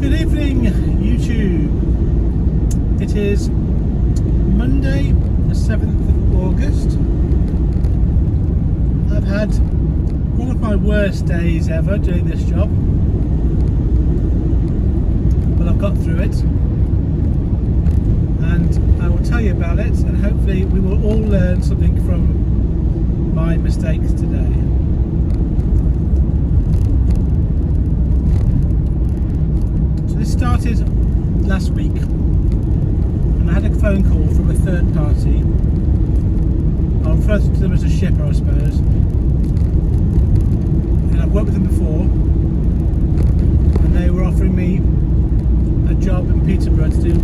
Good evening, YouTube. It is Monday, the 7th of August. I've had one of my worst days ever doing this job, but I've got through it, and I will tell you about it, and hopefully we will all learn something from my mistakes today. Started last week, and I had a phone call from a third party. I'll refer to them as a shipper, I suppose, and I've worked with them before, and they were offering me a job in Peterborough to do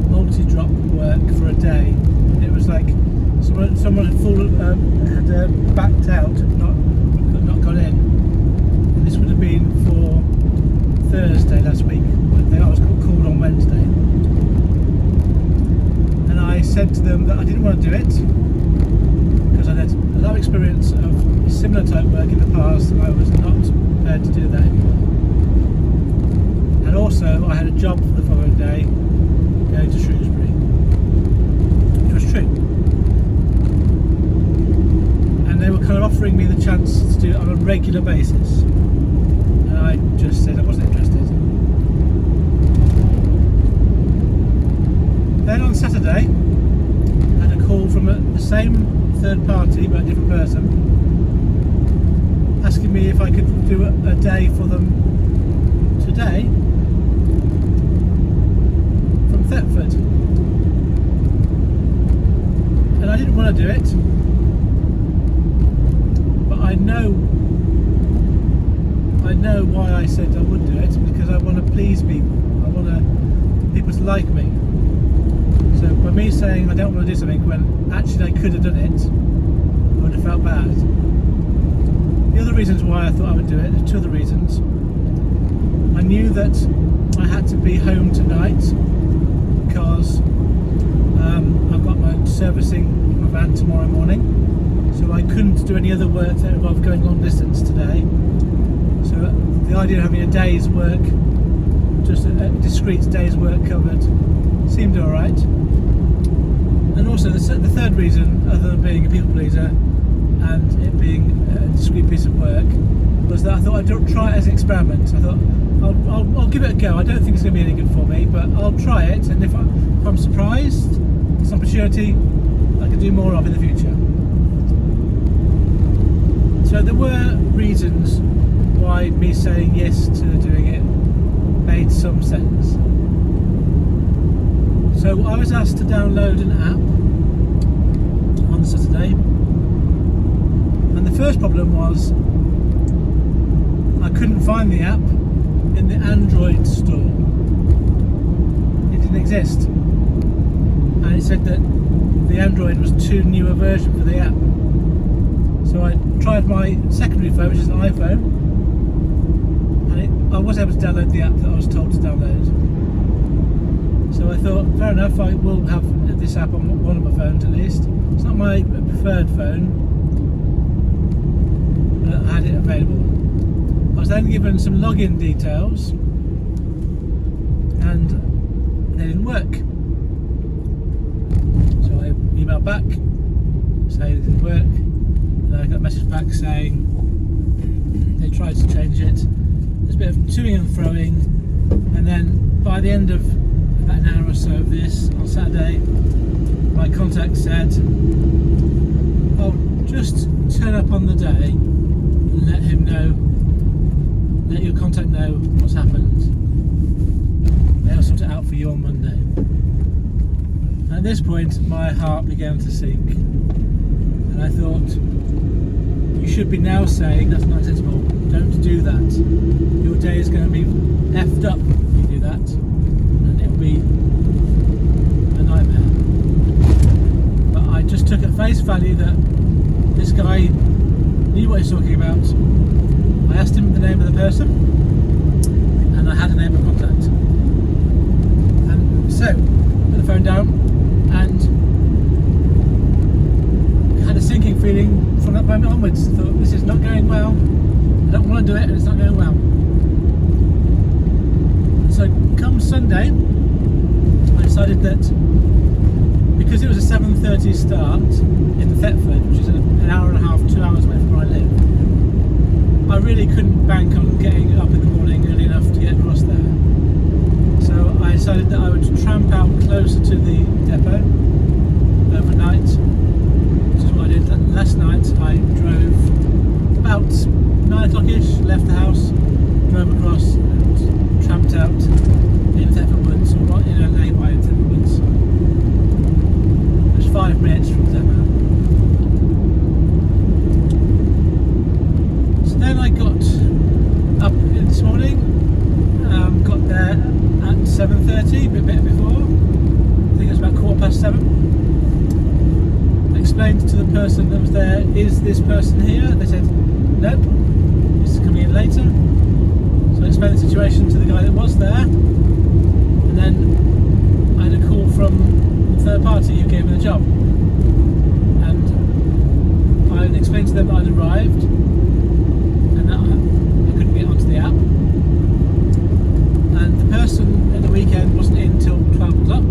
multi-drop work for a day. It was like someone had backed out, not got in, and this would have been for Thursday last week. I was called on Wednesday, and I said to them that I didn't want to do it because I had a lot of experience of similar type work in the past, and I was not prepared to do that anymore. And also I had a job for the following day going to Shrewsbury. It was true, and they were kind of offering me the chance to do it on a regular basis, and I just said I wasn't interested. Then on Saturday, I had a call from the same third party but a different person, asking me if I could do a day for them today from Thetford. And I didn't want to do it, but I know why I said I would do it, because I want to please people. I want people to like me. So by me saying I don't want to do something when actually I could have done it, I would have felt bad. The other reasons why I thought I would do it, two other reasons. I knew that I had to be home tonight because I've got my servicing my van tomorrow morning, so I couldn't do any other work that involved going long distance today. So the idea of having a day's work, just a discrete day's work covered, seemed alright. And also the third reason, other than being a people pleaser and it being a discrete piece of work, was that I thought I'd try it as an experiment. I thought I'll give it a go. I don't think it's going to be any good for me, but I'll try it, and if I'm surprised, it's an opportunity I can do more of in the future. So there were reasons why me saying yes to doing it made some sense. So I was asked to download an app on Saturday, and the first problem was I couldn't find the app in the Android store. It didn't exist, and it said that the Android was too new a version for the app. So I tried my secondary phone, which is an iPhone, and I was able to download the app that I was told to download. So I thought, fair enough, I will have this app on one of my phones at least. It's not my preferred phone, but I had it available. I was then given some login details, and they didn't work. So I emailed back, saying it didn't work, and I got a message back saying they tried to change it. There's a bit of toing and throwing, and then by the end of about an hour or so of this on Saturday, my contact said, "Oh, just turn up on the day and let your contact know what's happened. They'll sort it out for you on Monday." And at this point, my heart began to sink, and I thought, you should be now saying that's not acceptable. Don't do that. Your day is going to be effed up if you do that. It'll be a nightmare. But I just took at face value that this guy knew what he was talking about. I asked him the name of the person, and I had a name of contact. And so, put the phone down, and had a sinking feeling from that moment onwards. I thought, this is not going well. I don't want to do it, and it's not going well. So decided that because it was a 7:30 start in Thetford, which is an hour and a half, 2 hours away from where I live, I really couldn't bank on getting up in the morning early enough to get across there. So I decided that I would tramp out closer to the depot overnight, which is what I did. Last night I drove about 9 o'clock-ish, left the house, drove across and tramped out in Thetford Woods, or in a lay-by in Thetford Woods. It was 5 minutes from the depot. So then I got up this morning, got there at 7:30, a bit before. I think it was about 7:15. Explained to the person that was there, is this person here? They said, nope, he's coming in later. So I explained the situation to the guy that was there, and then I had a call from the third party who gave me the job. And I explained to them that I'd arrived and that I couldn't get onto the app. And the person at the weekend wasn't in till 12 o'clock.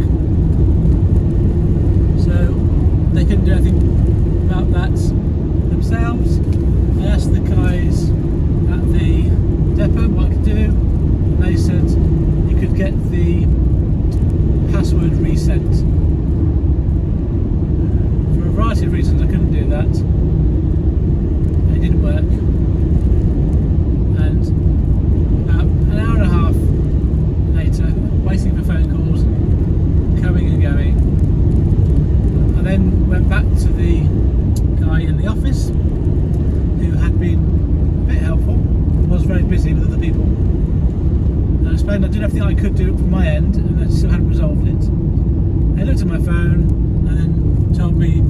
So they couldn't do anything about that themselves. I asked the guys at the depot what I could do, and they said you could get the password reset. For a variety of reasons I couldn't do that. It didn't work. And about an hour and a half later, waiting for phone calls, coming and going, I then went back to the guy in the office who had been a bit helpful, was very busy with other people. And I explained I did everything I could do from my end and I still hadn't resolved it. I looked at my phone and then told me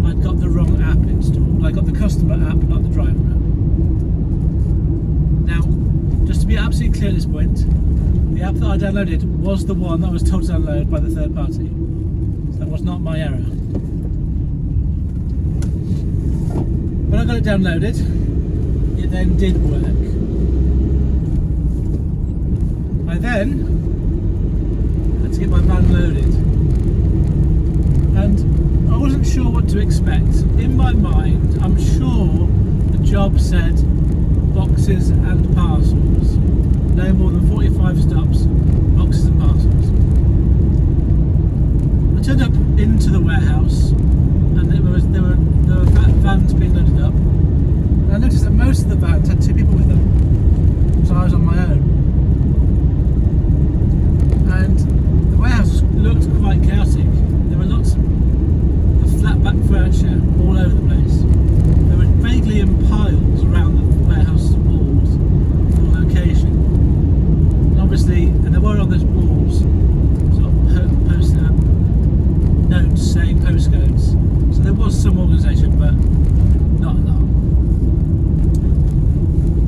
I'd got the wrong app installed. I got the customer app, not the driver app. Now, just to be absolutely clear at this point, the app that I downloaded was the one that I was told to download by the third party. So that was not my error. When I got it downloaded, it then did work. I then had to get my van loaded, and I wasn't sure what to expect. In my mind, I'm sure the job said boxes and parcels. No more than 45 stops, boxes and parcels. I turned up into the warehouse, and there were vans being loaded up. And I noticed that most of the vans had 2 people with them, so I was on my own. And the warehouse looked quite chaotic. There were lots of flat-back furniture all over the place. They were vaguely in piles around the warehouse walls for location. And obviously, and there were on those walls sort of notes saying postcodes. So there was some organisation, but not a lot.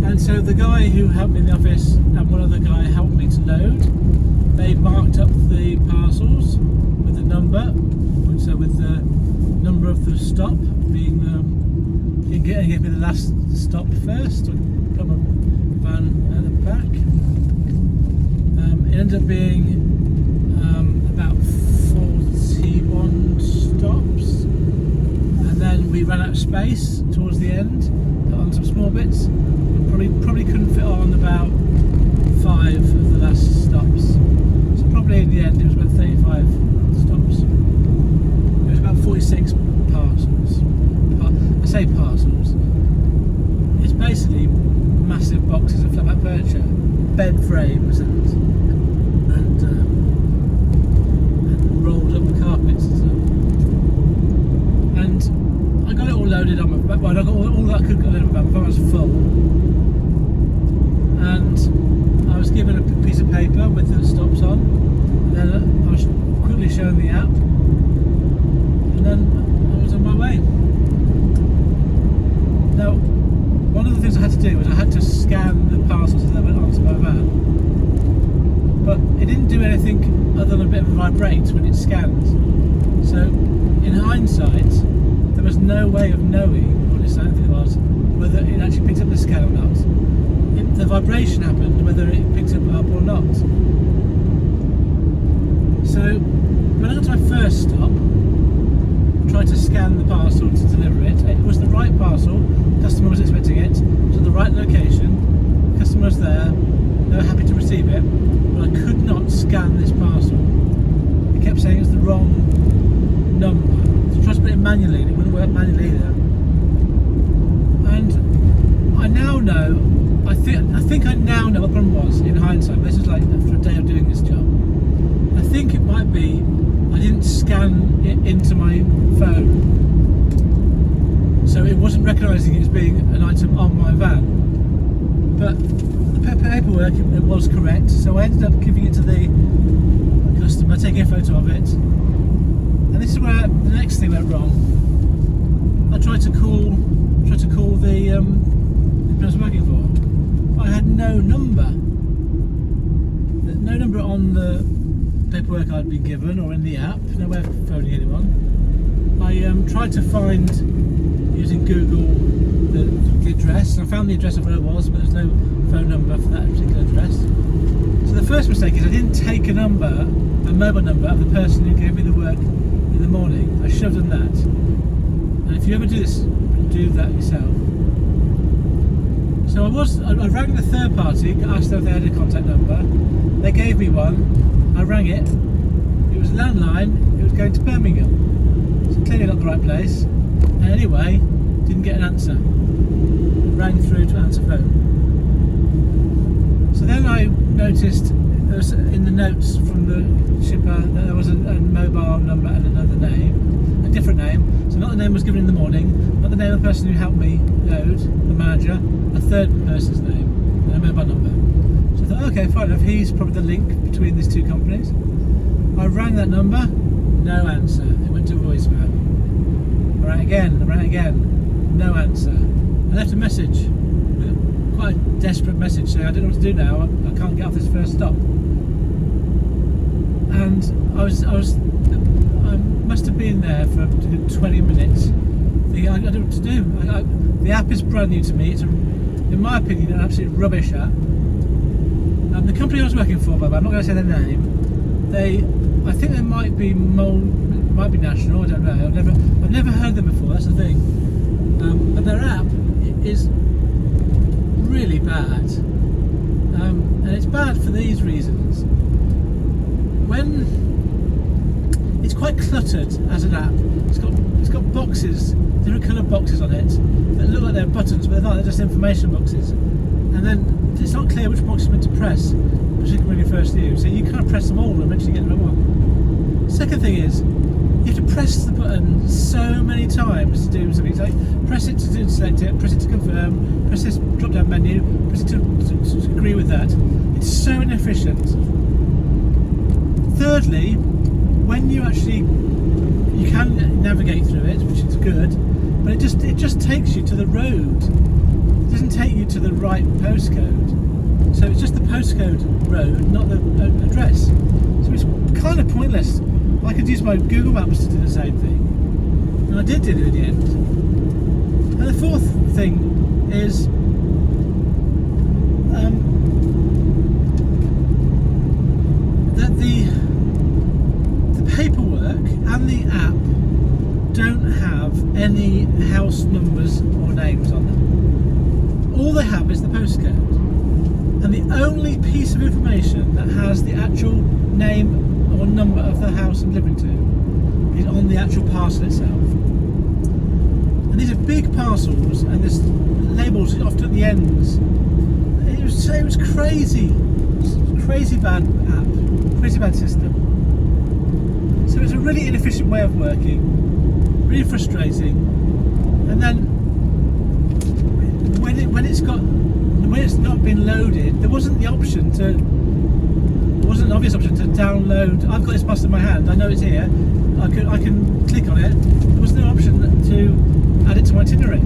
And so the guy who helped me in the office and one other guy helped me to load. They marked up the parcels with the number, so with the number of the stop being he gave me the last stop first. I put my van at the back. It ended up being about 41 stops, and then we ran out of space towards the end, put on some small bits. Probably couldn't fit on about 5 of the last stops. So probably in the end it was about 35 stops. It was about 46 parcels. I say parcels. It's basically massive boxes of flat-back furniture, bed frames and rolled up carpets and stuff. And I got it all loaded on my back. Well, I got all that I could get loaded on my back. My phone was full. And I was given a piece of paper with the stops on, and then I was quickly shown the app, and then I was on my way. Now, one of the things I had to do was I had to scan the parcels as they went onto my van, but it didn't do anything other than a bit of a vibrate when it scanned. So, in hindsight, there was no way of knowing, or at least I don't think there was, whether it actually picked up the scan or not. The vibration happened, whether it picked it up or not. So wrong number. So I tried to put it manually and it wouldn't work manually either. And I now know, I think I now know what the problem was in hindsight. This is like after a day of doing this job. I think it might be I didn't scan it into my phone, so it wasn't recognising it as being an item on my van. But the paperwork, it was correct, so I ended up giving it to the customer, taking a photo of it. And this is where the next thing went wrong. I tried to call the people I was working for. I had no number on the paperwork I'd been given or in the app, no way of phoning anyone. I tried to find, using Google, the address, and I found the address of where it was, but there's no phone number for that particular address. So the first mistake is I didn't take a mobile number of the person who gave me the work in the morning. I should have done that. And if you ever do this, do that yourself. So I rang the third party, asked them if they had a contact number. They gave me one. I rang it. It was a landline. It was going to Birmingham. So clearly not the right place. And anyway, didn't get an answer. Rang through to answer phone. So then I noticed there was in the notes from the shipper that there was a mobile number and another name, a different name. So not the name was given in the morning, not the name of the person who helped me load, the manager, a third person's name and a mobile number. So I thought, okay, fine enough, he's probably the link between these two companies. I rang that number, no answer. It went to voicemail. I rang again, no answer. I left a message, quite a desperate message saying I don't know what to do now, I can't get off this first stop. And I must have been there for 20 minutes thinking, I don't know what to do. The app is brand new to me, it's, in my opinion, an absolute rubbish app. The company I was working for, but I'm not going to say their name, I think they might be national, I don't know, I've never heard them before, that's the thing. But their app is really bad, and it's bad for these reasons. When it's quite cluttered as an app, it's got boxes, different coloured boxes on it that look like they're buttons, but they're not, they're just information boxes. And then it's not clear which box is meant to press, particularly when you first use. So you can't press them all and eventually get the right one. Second thing is, you have to press the button so many times to do something. Like press it to select it, press it to confirm, press this drop down menu, press it to agree with that. It's so inefficient. Thirdly, when you can navigate through it, which is good, but it just takes you to the road. It doesn't take you to the right postcode. So it's just the postcode road, not the address. So it's kind of pointless. I could use my Google Maps to do the same thing, and I did do it in the end. And the fourth thing is that the paperwork and the app don't have any house numbers or names on them. All they have is the postcode, and the only piece of information that has the actual name or number of the house I'm living to is on the actual parcel itself. And these are big parcels, and there's labels often at the ends. It was crazy. It was crazy bad app, crazy bad system. So it's a really inefficient way of working, really frustrating. And then when it's not been loaded, there wasn't the option to. It wasn't an obvious option to download. I've got this bus in my hand, I know it's here, I can click on it. There was no option to add it to my itinerary.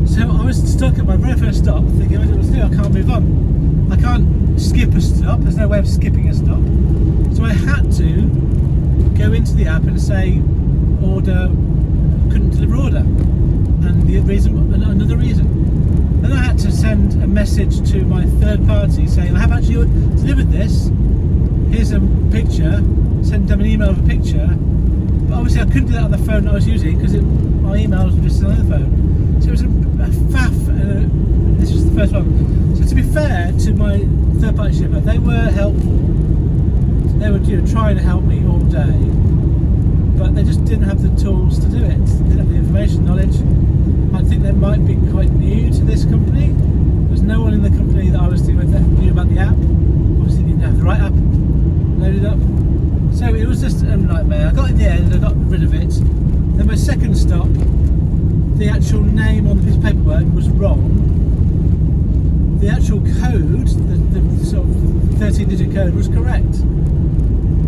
So I was stuck at my very first stop thinking, I don't know what to do, I can't move on. I can't skip a stop, there's no way of skipping a stop. So I had to go into the app and say, couldn't deliver order. And another reason. Then I had to send a message to my third party saying, I have actually delivered this, here's a picture, send them an email of a picture, but obviously I couldn't do that on the phone I was using because my emails were just on the phone. So it was a faff, this was the first one. So to be fair to my third party shipper, they were helpful. they were trying to help me all day, but they just didn't have the tools to do it. They didn't have the information, knowledge. I think they might be quite new to this company. There's no one in the company that I was dealing with that knew about the app. Obviously didn't have the right app loaded up. So it was just a nightmare. I got in the end, I got rid of it. Then my second stop, the actual name on the piece of paperwork was wrong. The actual code, the sort of 13-digit code, was correct.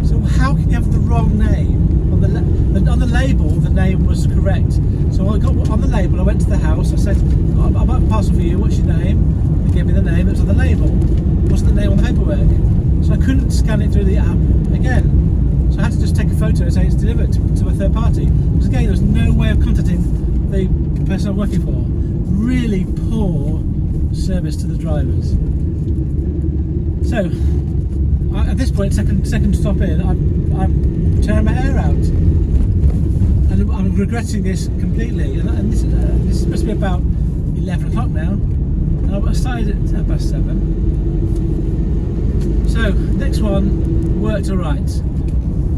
So how can you have the wrong name? On the label, the name was correct. So I got on the label, I went to the house, I said, I've got a parcel for you, what's your name? They gave me the name that was on the label. What's the name on the paperwork? So I couldn't scan it through the app again. So I had to just take a photo and say it's delivered to a third party. Because again, there was no way of contacting the person I'm working for. Really poor service to the drivers. So at this point, second stop in, I'm tearing my hair out, and I'm regretting this completely. And this is supposed to be about 11 o'clock now, and I started at 7:30. So next one worked all right.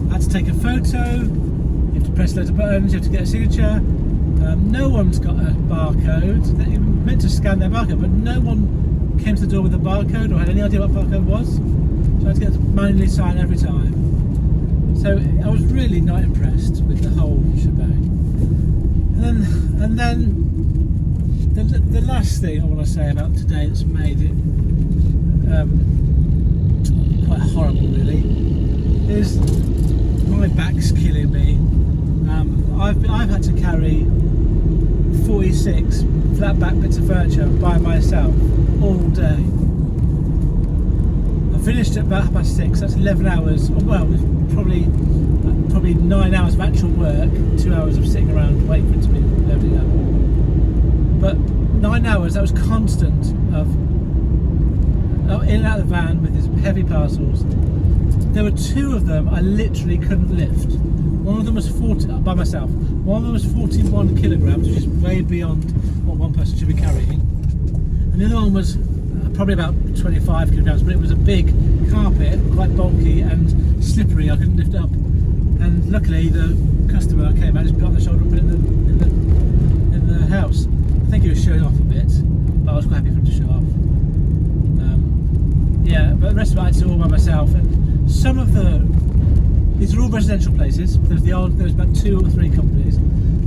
I had to take a photo. You have to press loads of buttons. You have to get a signature. No one's got a barcode. They meant to scan their barcode, but no one came to the door with a barcode or had any idea what barcode was. So I had to get to manually sign every time. So I was really not impressed with the whole shebang. And then the last thing I want to say about today that's made it quite horrible, really, is my back's killing me. I've had to carry 46 flat back bits of furniture by myself all day. I finished at about 6:30. That's 11 hours. Well, probably 9 hours of actual work, 2 hours of sitting around waiting for it to be loaded up. But 9 hours, that was constant of in and out of the van with these heavy parcels. There were 2 of them I literally couldn't lift. One of them was 40 by myself. One of them was 41 kilograms, which is way beyond what one person should be carrying. And the other one was probably about 25 kilograms, but it was a big carpet, quite bulky and slippery. I couldn't lift it up. And luckily, the customer came out, just put it on the shoulder and put it in the house. I think he was showing off a bit, but I was quite happy for him to show off. Yeah, but the rest of it I did all by myself. And some of these are all residential places. There's about 2 or 3 companies,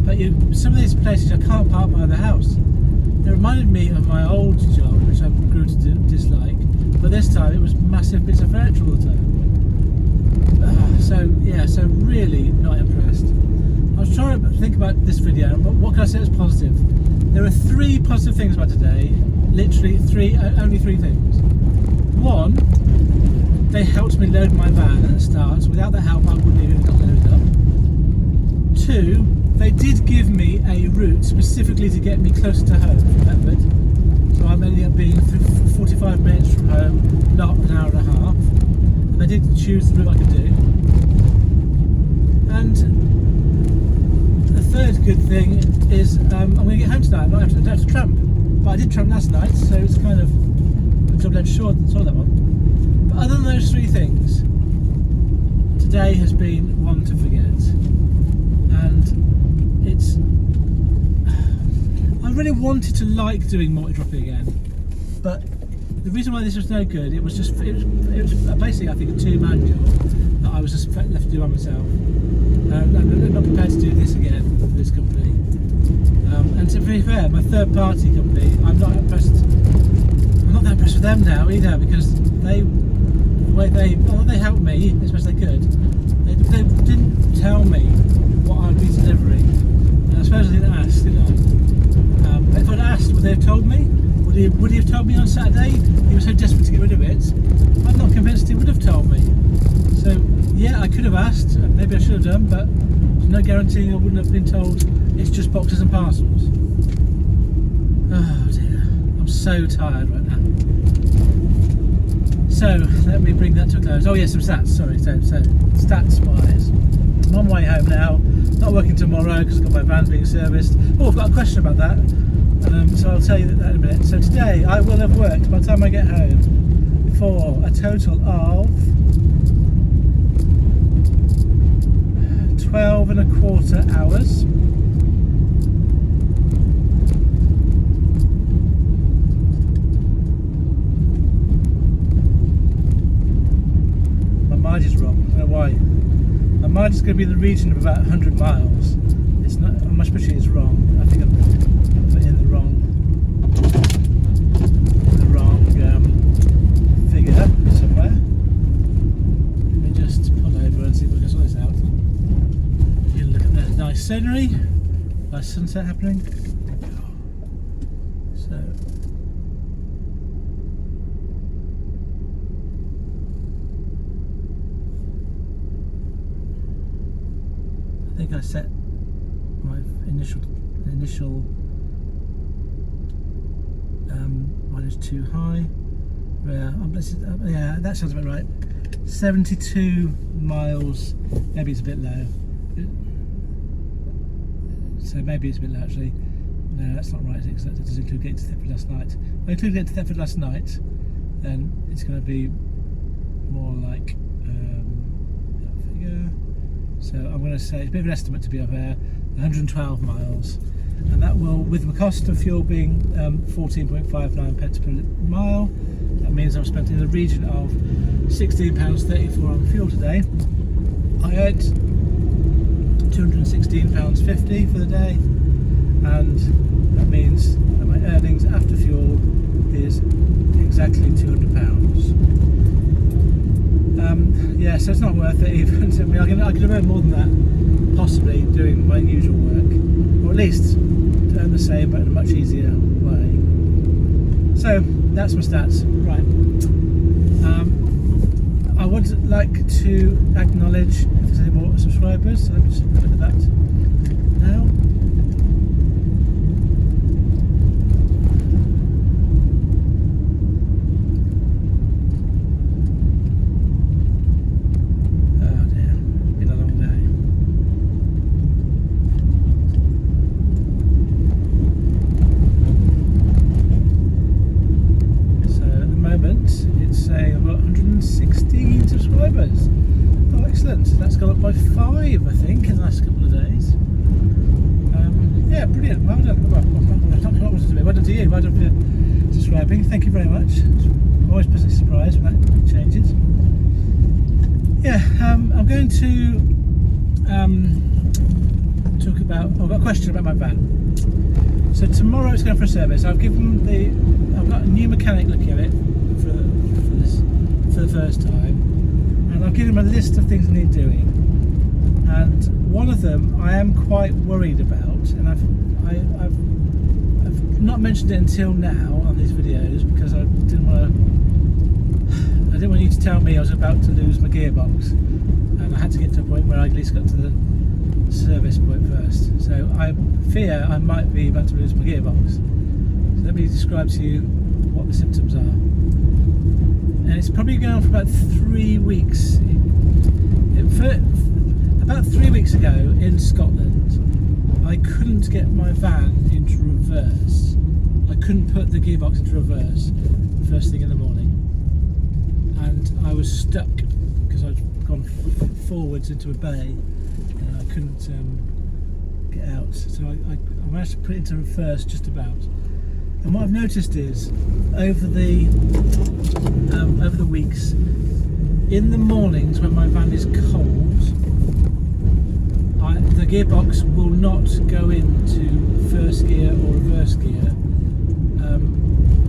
but some of these places I can't park by the house. It reminded me of my old job, which I grew to dislike, but this time it was massive bits of furniture all the time. So really not impressed. I was trying to think about this video, but what can I say is positive? There are 3 positive things about today, literally only 3 things. 1, they helped me load my van at the start, so without their help I wouldn't even have got loaded up. 2, they did give me a route specifically to get me closer to home from Bedford, so I'm ending up being 45 minutes from home, not an hour and a half. And they did choose the route I could do. And the third good thing is I'm going to get home tonight. I don't have to tramp, but I did tramp last night, so it's kind of a double-edged sword. Saw that one. But other than those 3 things, today has been one to forget. And I really wanted to like doing multi-dropping again, but the reason why this was no good, it was basically, I think, a 2-man job that I was just left to do by myself. I'm not prepared to do this again for this company. And to be fair, my third-party company, I'm not that impressed with them now either, because although they helped me as much as they could, they didn't tell me what I'd be delivering. And I suppose I didn't ask, did I? But if I'd asked, would they have told me? Would he have told me on Saturday? He was so desperate to get rid of it. I'm not convinced he would have told me. So yeah, I could have asked. Maybe I should have done, but there's no guaranteeing I wouldn't have been told it's just boxes and parcels. Oh dear, I'm so tired right now. So let me bring that to a close. Oh yeah, some stats. Sorry. So stats wise, I'm on my way home now. Not working tomorrow because I've got my van being serviced. Oh, I've got a question about that. So I'll tell you that in a minute. So today I will have worked by the time I get home for a total of 12.25 hours. My mileage is wrong, I don't know why. My mileage is going to be in the region of about 100 miles. It's not, on my spreadsheet it's wrong. I think I've put in the wrong figure somewhere. Let me just pull over and see if I can sort this out. You can look at the nice scenery, nice sunset happening. So I think I set my initial mileage too high. Yeah, that sounds about right. 72 miles, maybe it's a bit low. So maybe it's a bit low actually. No, that's not right, because that does include getting to Thetford last night. If I include getting to Thetford last night, then it's going to be more like that figure. So I'm going to say it's a bit of an estimate to be up there, 112 miles. And that will, with the cost of fuel being 14.59 pence per mile, that means I've spent in the region of £16.34 on fuel today. I earned £216.50 for the day, and that means that my earnings after fuel is exactly £200. Yeah, so it's not worth it even. I mean, I can earn more than that, possibly doing my usual work, or at least earn the same but in a much easier way. So that's my stats. Right. I would like to acknowledge if there's any more subscribers. So let me just look at that now. It's saying I've got 116 subscribers. Oh, excellent. That's gone up by 5, I think, in the last couple of days. Yeah, brilliant. Well done. Well done to you. Well done for subscribing. Thank you very much. I'm always pleasantly surprised when that changes. Yeah, I'm going to talk about. I've got a question about my van. So tomorrow it's going for a service. I've got a new mechanic looking at it for the first time, and I've given him a list of things I need doing, and one of them I am quite worried about, and I've not mentioned it until now on these videos because I didn't want you to tell me I was about to lose my gearbox, and I had to get to a point where I at least got to the service point first. So I fear I might be about to lose my gearbox. So let me describe to you what the symptoms are. And it's probably going on for about 3 weeks. About 3 weeks ago in Scotland, I couldn't get my van into reverse. I couldn't put the gearbox into reverse first thing in the morning. And I was stuck because I'd gone forwards into a bay and I couldn't get out. So I managed to put it into reverse just about. And what I've noticed is over the weeks, in the mornings when my van is cold, the gearbox will not go into first gear or reverse gear,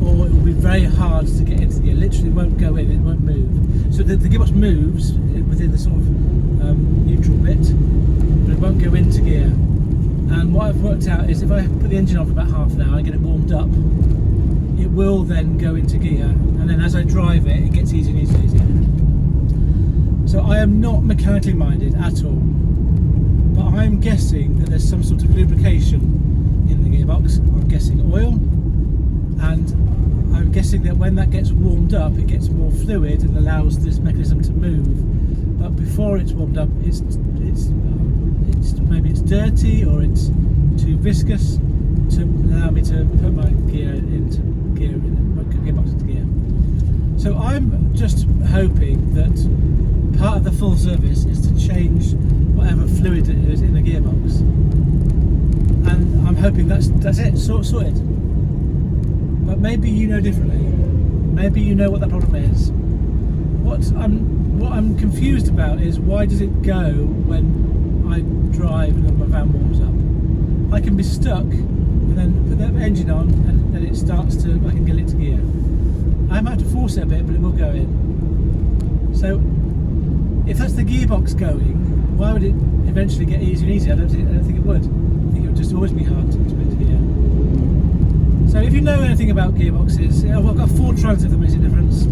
or it will be very hard to get into the gear. Literally, it won't go in, it won't move. So the gearbox moves within the sort of neutral bit, but it won't go into gear. And what I've worked out is if I put the engine on for about half an hour and get it warmed up, it will then go into gear, and then as I drive it, it gets easier and easier and easier. So I am not mechanically minded at all, but I'm guessing that there's some sort of lubrication in the gearbox. I'm guessing oil, and I'm guessing that when that gets warmed up, it gets more fluid and allows this mechanism to move. But before it's warmed up, it's maybe it's dirty or it's too viscous to allow me to put my gear into gear, my gearbox into gear. So I'm just hoping that part of the full service is to change whatever fluid it is in the gearbox, and I'm hoping that's it, sorted. But maybe you know differently. Maybe you know what the problem is. What I'm confused about is, why does it go when I drive and my van warms up? I can be stuck and then put the engine on and then it starts to, I can get it to gear. I might have to force it a bit, but it will go in. So if that's the gearbox going, why would it eventually get easier and easier? I don't think it would. I think it would just always be hard to put into gear. So if you know anything about gearboxes, I've got 4 trans if that makes a difference,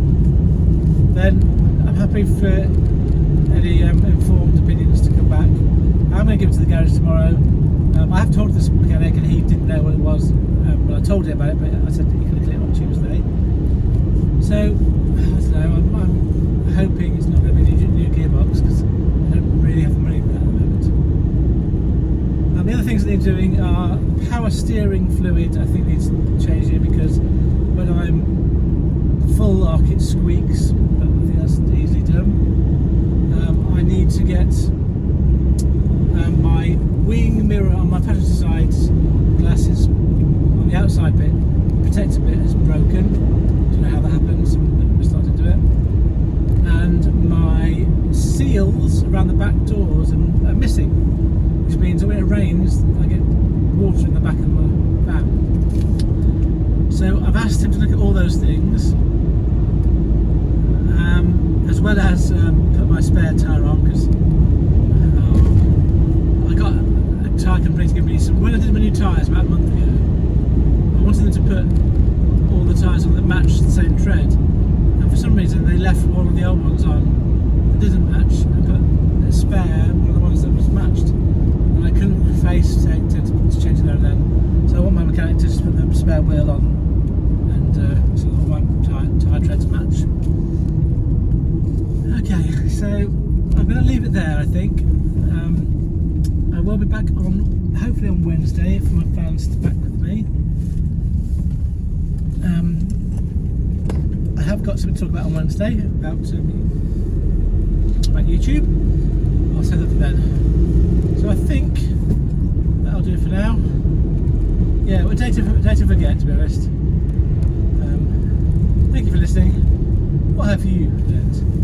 then I'm happy for any informed opinions to come back. I'm going to give it to the garage tomorrow. I have told this mechanic and he didn't know what it was. Well, I told him about it, but I said that he could clear it on Tuesday. So, I don't know, I'm hoping it's not going to be a new gearbox, because I don't really have the money for that at the moment. The other things that they're doing are power steering fluid. I think needs changing, because when I'm full lock it squeaks, but I think that's easily done. I need to get my wing mirror on my passenger side glasses on the outside bit, protector bit, is broken. Don't know how that happens. I'm starting to do it. And my seals around the back doors are missing, which means that when it rains I get water in the back of my van. So I've asked him to look at all those things, as well as put my spare tyre on, because I got a tyre company to give me some. When I did my new tyres about a month ago, I wanted them to put all the tyres on that matched the same tread, and for some reason they left one of the old ones on that didn't match and put a spare, one of the ones that was matched, and I couldn't face to change it there and then. So I want my mechanic to just put the spare wheel on, and so all my tyre treads match. Okay, so I'm going to leave it there, I think. I will be back on, hopefully on Wednesday, for my fans to back with me. I have got something to talk about on Wednesday about YouTube. I'll save that for then. So I think that'll do it for now. Yeah, we're day to forget, to be honest. Thank you for listening. What have you learned?